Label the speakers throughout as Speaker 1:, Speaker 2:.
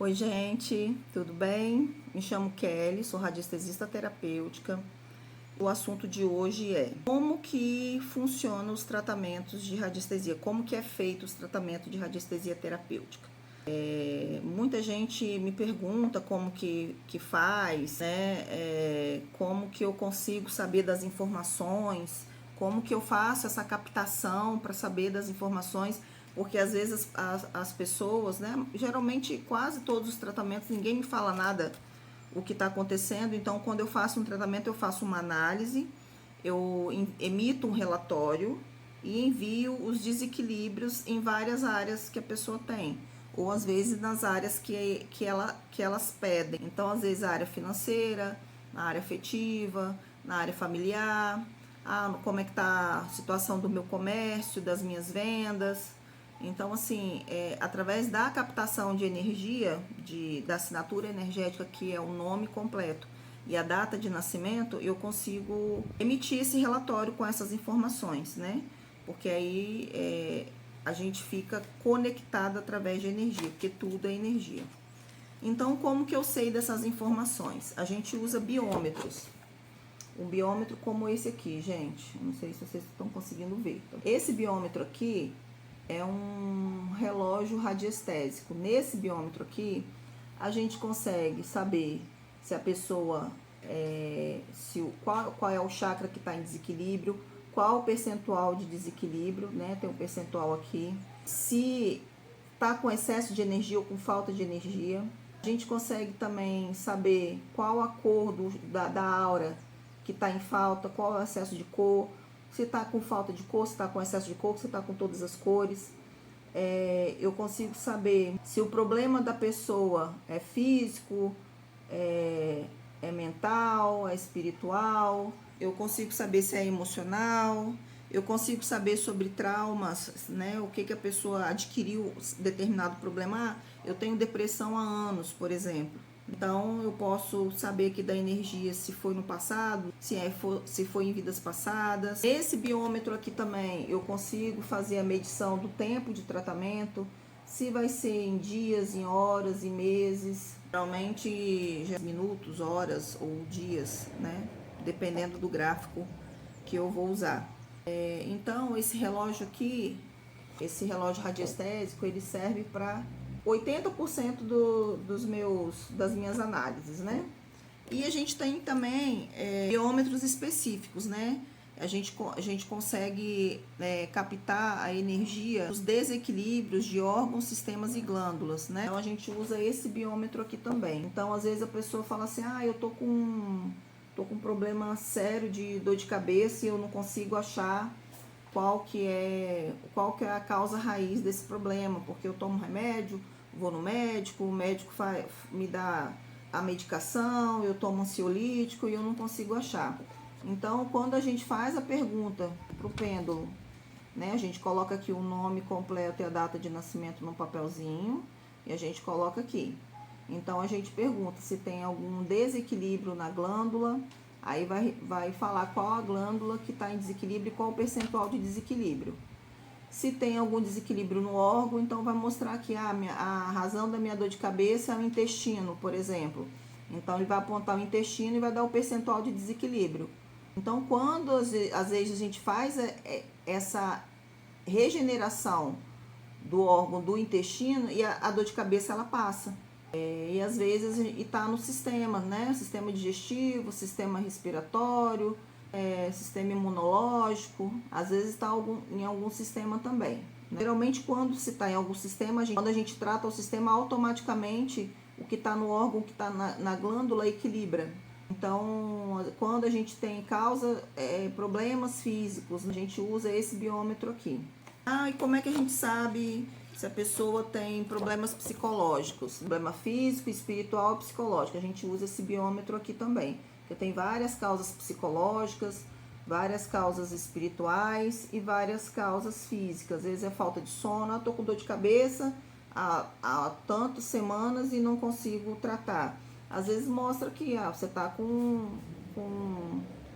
Speaker 1: Oi, gente, tudo bem? Me chamo Kelly, sou radiestesista terapêutica. O assunto de hoje é como que funcionam os tratamentos de radiestesia, como que é feito os tratamentos de radiestesia terapêutica. Muita gente me pergunta como que faz, né? Como que eu consigo saber das informações, como que eu faço essa captação para saber das informações, porque às vezes as pessoas, né? Geralmente quase todos os tratamentos, ninguém me fala nada o que está acontecendo, então quando eu faço um tratamento, eu faço uma análise, eu emito um relatório e envio os desequilíbrios em várias áreas que a pessoa tem, ou às vezes nas áreas que elas pedem. Então, às vezes, a área financeira, na área afetiva, na área familiar, como é que está a situação do meu comércio, das minhas vendas. Então, assim, através da captação de energia, da assinatura energética, que é o nome completo, e a data de nascimento, eu consigo emitir esse relatório com essas informações, né? Porque aí a gente fica conectado através de energia, porque tudo é energia. Então, como que eu sei dessas informações? A gente usa biômetros. Um biômetro como esse aqui, gente. Não sei se vocês estão conseguindo ver. Esse biômetro aqui é um relógio radiestésico. Nesse biômetro aqui, a gente consegue saber se a pessoa, qual é o chakra que está em desequilíbrio, qual o percentual de desequilíbrio, né? Tem um percentual aqui. Se está com excesso de energia ou com falta de energia. A gente consegue também saber qual a cor da aura que está em falta, qual é o excesso de cor, se está com falta de cor, se está com excesso de cor, se está com todas as cores. Eu consigo saber se o problema da pessoa é físico, é mental, é espiritual. Eu consigo saber se é emocional. Eu consigo saber sobre traumas, né? O que a pessoa adquiriu determinado problema. Eu tenho depressão há anos, por exemplo. Então, eu posso saber aqui da energia se foi no passado, se foi em vidas passadas. Esse biômetro aqui também, eu consigo fazer a medição do tempo de tratamento, se vai ser em dias, em horas, em meses. Geralmente, minutos, horas ou dias, né? Dependendo do gráfico que eu vou usar. Então, esse relógio aqui, esse relógio radiestésico, ele serve para 80% das minhas análises, né? E a gente tem também biômetros específicos, né? A gente consegue captar a energia dos desequilíbrios de órgãos, sistemas e glândulas, né? Então a gente usa esse biômetro aqui também. Então, às vezes a pessoa fala assim, eu tô com um problema sério de dor de cabeça e eu não consigo achar qual que é a causa raiz desse problema, porque eu tomo remédio, vou no médico, o médico me dá a medicação, eu tomo ansiolítico e eu não consigo achar. Então, quando a gente faz a pergunta para o pêndulo, né, a gente coloca aqui o nome completo e a data de nascimento no papelzinho e a gente coloca aqui. Então, a gente pergunta se tem algum desequilíbrio na glândula. Aí vai falar qual a glândula que está em desequilíbrio e qual o percentual de desequilíbrio. Se tem algum desequilíbrio no órgão, então vai mostrar que a razão da minha dor de cabeça é o intestino, por exemplo. Então, ele vai apontar o intestino e vai dar o percentual de desequilíbrio. Então, quando às vezes a gente faz essa regeneração do órgão do intestino, e a dor de cabeça ela passa. E às vezes está no sistema, né? Sistema digestivo, sistema respiratório, sistema imunológico, às vezes está em algum sistema também. Né? Geralmente, quando se está em algum sistema, quando a gente trata o sistema, automaticamente o que está no órgão, o que está na glândula, equilibra. Então, quando a gente tem problemas físicos, a gente usa esse biômetro aqui. E como é que a gente sabe se a pessoa tem problemas psicológicos? Problema físico, espiritual e psicológico. A gente usa esse biômetro aqui também. Porque tem várias causas psicológicas, várias causas espirituais e várias causas físicas. Às vezes é falta de sono, eu tô com dor de cabeça há tantas semanas e não consigo tratar. Às vezes mostra que você tá com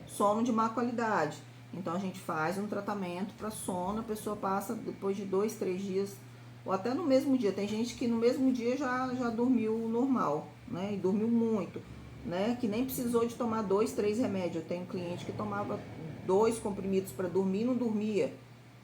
Speaker 1: sono de má qualidade. Então a gente faz um tratamento para sono, a pessoa passa depois de 2, 3 dias ou até no mesmo dia. Tem gente que no mesmo dia já dormiu normal, né? E dormiu muito, né? Que nem precisou de tomar 2, 3 remédios. Eu tenho um cliente que tomava 2 comprimidos para dormir e não dormia.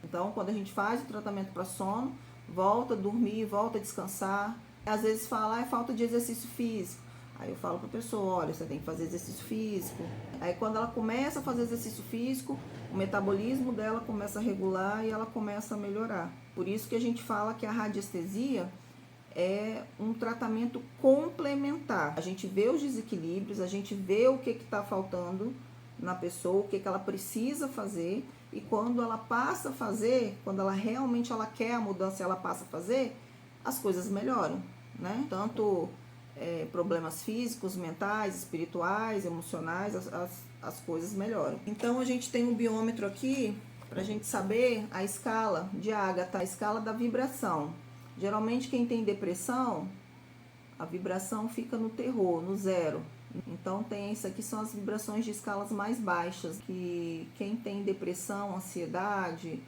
Speaker 1: Então, quando a gente faz o tratamento para sono, volta a dormir, volta a descansar. Às vezes fala, é falta de exercício físico. Aí eu falo para a pessoa, olha, você tem que fazer exercício físico. Aí quando ela começa a fazer exercício físico, o metabolismo dela começa a regular e ela começa a melhorar. Por isso que a gente fala que a radiestesia é um tratamento complementar. A gente vê os desequilíbrios, a gente vê o que está faltando na pessoa, o que ela precisa fazer, e quando ela passa a fazer, quando ela realmente quer a mudança e ela passa a fazer, as coisas melhoram, né? Tanto problemas físicos, mentais, espirituais, emocionais, as coisas melhoram. Então a gente tem um biômetro aqui para a gente saber a escala de Ágata, a escala da vibração. Geralmente quem tem depressão, a vibração fica no terror, no 0. Então isso aqui são as vibrações de escalas mais baixas, que quem tem depressão, ansiedade,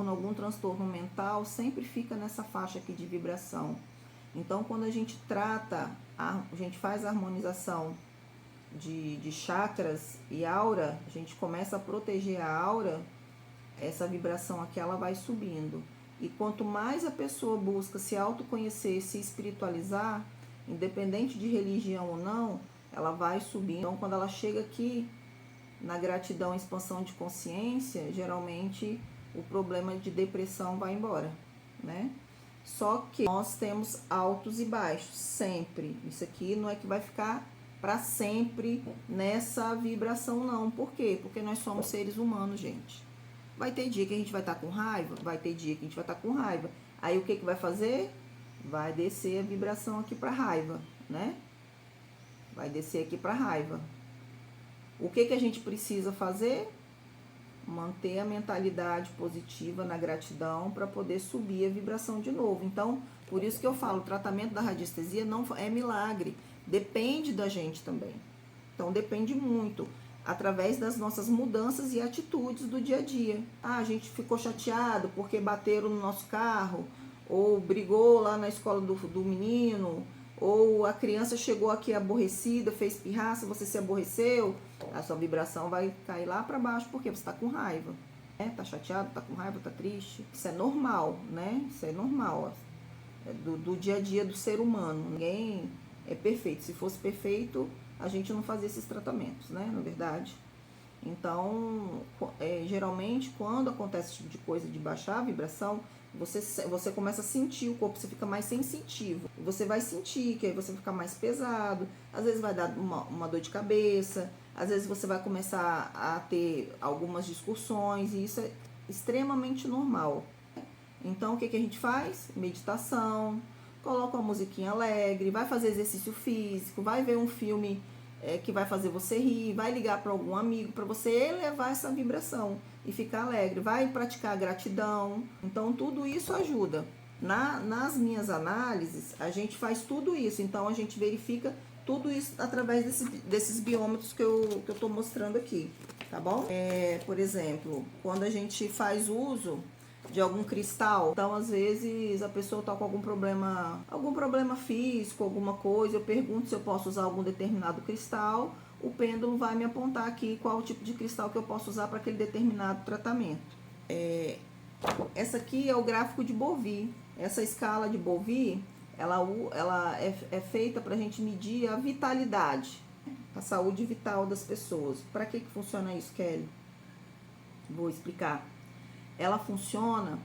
Speaker 1: algum transtorno mental, sempre fica nessa faixa aqui de vibração. Então quando a gente a gente faz a harmonização de chakras e aura, a gente começa a proteger a aura, essa vibração aqui ela vai subindo. E quanto mais a pessoa busca se autoconhecer, se espiritualizar, independente de religião ou não, ela vai subindo. Então, quando ela chega aqui na gratidão e expansão de consciência, geralmente o problema de depressão vai embora, né? Só que nós temos altos e baixos, sempre. Isso aqui não é que vai ficar para sempre nessa vibração, não. Por quê? Porque nós somos seres humanos, gente. Vai ter dia que a gente vai estar com raiva? Vai ter dia que a gente vai estar com raiva. Aí o que vai fazer? Vai descer a vibração aqui para raiva, né? Vai descer aqui para raiva. O que a gente precisa fazer? Manter a mentalidade positiva na gratidão para poder subir a vibração de novo. Então, por isso que eu falo, o tratamento da radiestesia não é milagre. Depende da gente também. Então, depende muito. Através das nossas mudanças e atitudes do dia a dia. A gente ficou chateado porque bateram no nosso carro, ou brigou lá na escola do menino, ou a criança chegou aqui aborrecida, fez pirraça, você se aborreceu, a sua vibração vai cair lá para baixo porque você está com raiva. Tá chateado, tá com raiva, tá triste. Isso é normal, né? Isso é normal. É do dia a dia do ser humano. Ninguém é perfeito. Se fosse perfeito, a gente não fazia esses tratamentos, né? Na verdade. Então, geralmente, quando acontece esse tipo de coisa de baixar a vibração, você começa a sentir o corpo, você fica mais sensitivo. Você vai sentir que aí você fica mais pesado, às vezes vai dar uma dor de cabeça, às vezes você vai começar a ter algumas discussões, e isso é extremamente normal. Então, o que a gente faz? Meditação, coloca uma musiquinha alegre, vai fazer exercício físico, vai ver um filme que vai fazer você rir, vai ligar para algum amigo para você elevar essa vibração e ficar alegre, vai praticar a gratidão. Então, tudo isso ajuda. Nas minhas análises, a gente faz tudo isso, então a gente verifica tudo isso através desses biômetros que eu estou mostrando aqui, tá bom? Por exemplo, quando a gente faz uso de algum cristal, então às vezes a pessoa tá com algum problema físico, alguma coisa, eu pergunto se eu posso usar algum determinado cristal, o pêndulo vai me apontar aqui qual o tipo de cristal que eu posso usar para aquele determinado tratamento. Essa aqui é o gráfico de Bovie. Essa escala de Bovie, ela é feita para a gente medir a vitalidade, a saúde vital das pessoas. Para que funciona isso, Kelly? Vou explicar. Ela funciona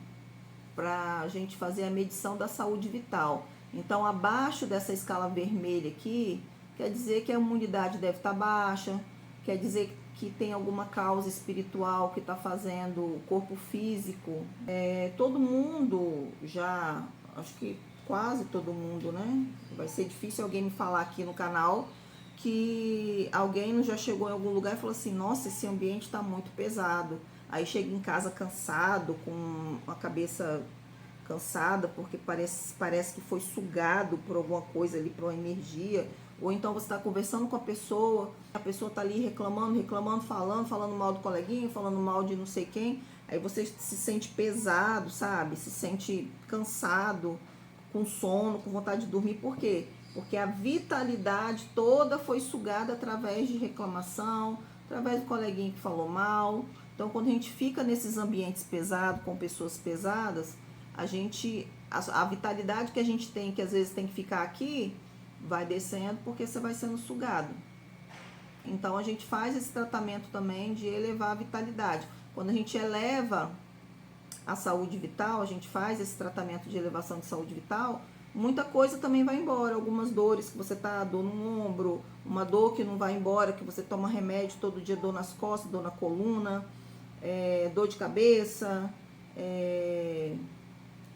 Speaker 1: para a gente fazer a medição da saúde vital. Então, abaixo dessa escala vermelha aqui, quer dizer que a imunidade deve estar baixa, quer dizer que tem alguma causa espiritual que está fazendo o corpo físico. Todo mundo já, acho que quase todo mundo, né? Vai ser difícil alguém me falar aqui no canal que alguém já chegou em algum lugar e falou assim, nossa, esse ambiente está muito pesado. Aí chega em casa cansado, com a cabeça cansada, porque parece que foi sugado por alguma coisa ali, por uma energia. Ou então você está conversando com a pessoa está ali reclamando, falando mal do coleguinha, falando mal de não sei quem. Aí você se sente pesado, sabe? Se sente cansado, com sono, com vontade de dormir. Por quê? Porque a vitalidade toda foi sugada através de reclamação, através do coleguinha que falou mal. Então, quando a gente fica nesses ambientes pesados, com pessoas pesadas, a vitalidade que a gente tem, que às vezes tem que ficar aqui, vai descendo porque você vai sendo sugado. Então, a gente faz esse tratamento também de elevar a vitalidade. Quando a gente eleva a saúde vital, a gente faz esse tratamento de elevação de saúde vital, muita coisa também vai embora. Algumas dores que você tá, dor no ombro, uma dor que não vai embora, que você toma remédio todo dia, dor nas costas, dor na coluna, dor de cabeça,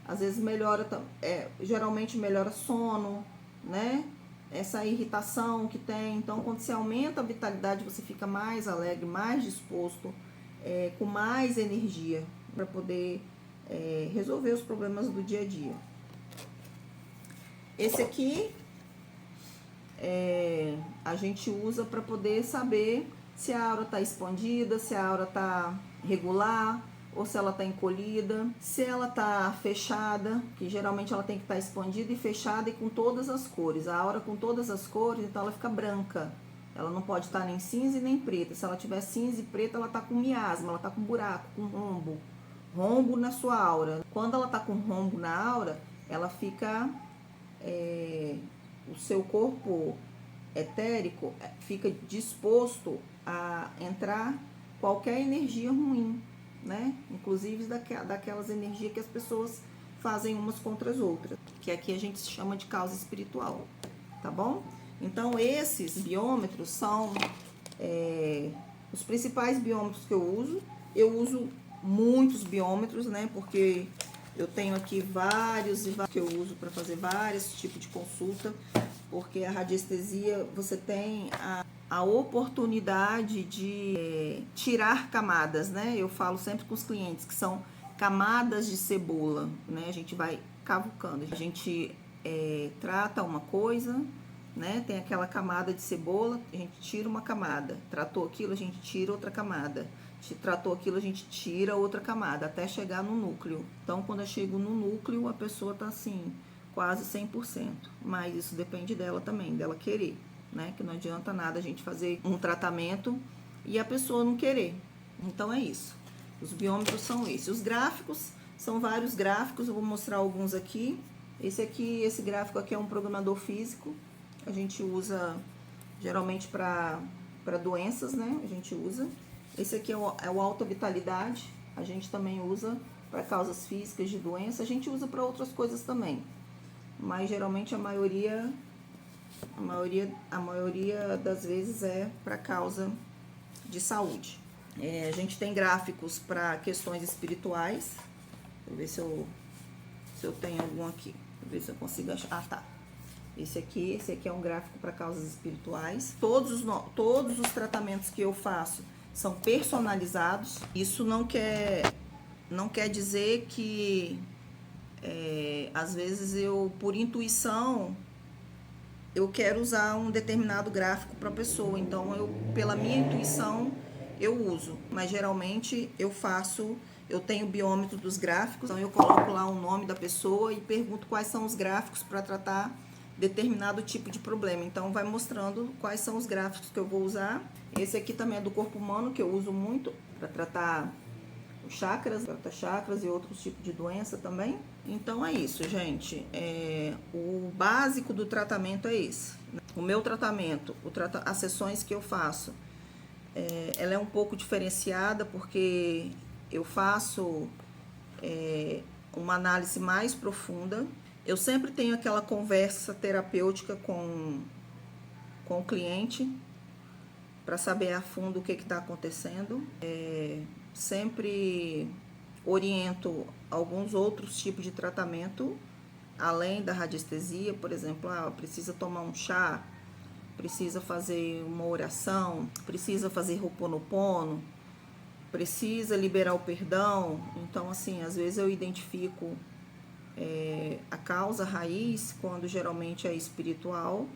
Speaker 1: às vezes melhora, geralmente melhora sono, né? Essa irritação que tem. Então, quando você aumenta a vitalidade, você fica mais alegre, mais disposto, com mais energia para poder resolver os problemas do dia a dia. Esse aqui a gente usa para poder saber se a aura está expandida, se a aura está regular ou se ela está encolhida, se ela está fechada, que geralmente ela tem que estar expandida e fechada e com todas as cores. A aura com todas as cores, então ela fica branca. Ela não pode estar nem cinza e nem preta. Se ela tiver cinza e preta, ela está com miasma, ela está com buraco, com rombo na sua aura. Quando ela está com rombo na aura, ela fica, o seu corpo etérico fica disposto a entrar qualquer energia ruim, né? Inclusive daquelas energias que as pessoas fazem umas contra as outras, que aqui a gente chama de causa espiritual, tá bom? Então, esses biômetros são os principais biômetros que eu uso. Eu uso muitos biômetros, né? Porque eu tenho aqui vários que eu uso para fazer vários tipos de consulta. Porque a radiestesia, você tem a oportunidade de tirar camadas, né? Eu falo sempre com os clientes que são camadas de cebola, né? A gente vai cavucando, a gente trata uma coisa, né? Tem aquela camada de cebola, a gente tira uma camada, tratou aquilo, a gente tira outra camada, tratou aquilo, a gente tira outra camada, até chegar no núcleo. Então, quando eu chego no núcleo, a pessoa tá assim, quase 100%, mas isso depende dela também, dela querer, né? Que não adianta nada a gente fazer um tratamento e a pessoa não querer. Então, é isso. Os biômetros são esses. Os gráficos, são vários gráficos, eu vou mostrar alguns aqui. Esse gráfico aqui é um programador físico, a gente usa geralmente para doenças, né? A gente usa. Esse aqui é o Alta Vitalidade, a gente também usa para causas físicas de doença, a gente usa para outras coisas também. Mas geralmente a maioria das vezes é para causa de saúde. A gente tem gráficos para questões espirituais. Deixa eu ver se eu tenho algum aqui. Deixa eu ver se eu consigo achar. Ah, tá. Esse aqui é um gráfico para causas espirituais. Todos os tratamentos que eu faço são personalizados. Isso não quer dizer que às vezes por intuição, eu quero usar um determinado gráfico para a pessoa. Então, pela minha intuição, eu uso. Mas geralmente eu tenho o biômetro dos gráficos, então eu coloco lá o nome da pessoa e pergunto quais são os gráficos para tratar determinado tipo de problema. Então, vai mostrando quais são os gráficos que eu vou usar. Esse aqui também é do corpo humano, que eu uso muito para tratar chakras e outros tipos de doença também. Então é isso, gente. O básico do tratamento é esse. O meu tratamento, as sessões que eu faço, ela é um pouco diferenciada porque eu faço uma análise mais profunda. Eu sempre tenho aquela conversa terapêutica com o cliente para saber a fundo o que está acontecendo. Sempre oriento alguns outros tipos de tratamento, além da radiestesia, por exemplo, precisa tomar um chá, precisa fazer uma oração, precisa fazer Ho'oponopono, precisa liberar o perdão. Então, assim, às vezes eu identifico a causa raiz, quando geralmente é espiritual,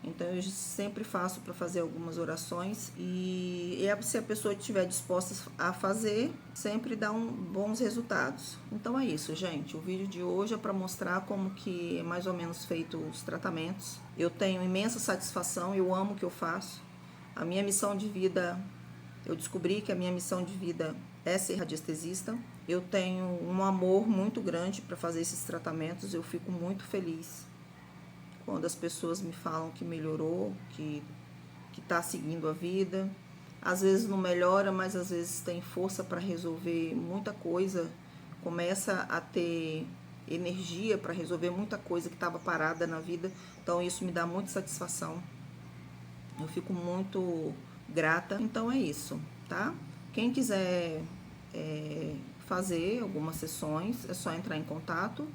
Speaker 1: Então eu sempre faço para fazer algumas orações e se a pessoa estiver disposta a fazer, sempre dá bons resultados. Então é isso, gente. O vídeo de hoje é para mostrar como que é mais ou menos feito os tratamentos. Eu tenho imensa satisfação, eu amo o que eu faço. A minha missão de vida, eu descobri que a minha missão de vida é ser radiestesista. Eu tenho um amor muito grande para fazer esses tratamentos, eu fico muito feliz quando as pessoas me falam que melhorou, que está seguindo a vida. Às vezes não melhora, mas às vezes tem força para resolver muita coisa, começa a ter energia para resolver muita coisa que estava parada na vida. Então isso me dá muita satisfação. Eu fico muito grata. Então é isso, tá? Quem quiser fazer algumas sessões, é só entrar em contato.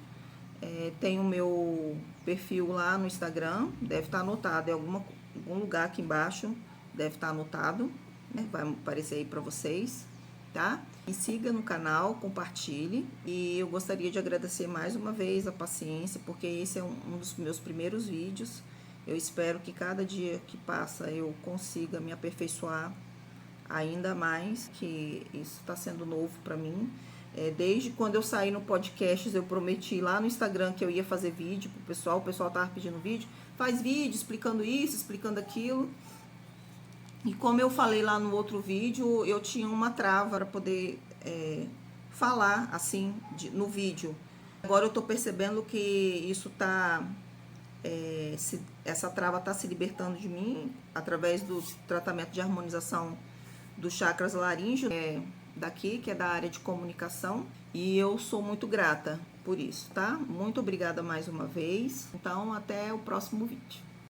Speaker 1: Tem o meu perfil lá no Instagram, deve estar anotado, em algum lugar aqui embaixo, deve estar anotado, né? Vai aparecer aí para vocês, tá? Me siga no canal, compartilhe, e eu gostaria de agradecer mais uma vez a paciência, porque esse é um dos meus primeiros vídeos. Eu espero que cada dia que passa eu consiga me aperfeiçoar ainda mais, que isso está sendo novo para mim. Desde quando eu saí no podcast, eu prometi lá no Instagram que eu ia fazer vídeo pro pessoal. O pessoal tava pedindo vídeo. Faz vídeo explicando isso, explicando aquilo. E como eu falei lá no outro vídeo, eu tinha uma trava para poder falar assim no vídeo. Agora eu tô percebendo que isso tá... essa trava tá se libertando de mim através do tratamento de harmonização dos chakras laríngeos, daqui, que é da área de comunicação, e eu sou muito grata por isso, tá? Muito obrigada mais uma vez. Então, até o próximo vídeo.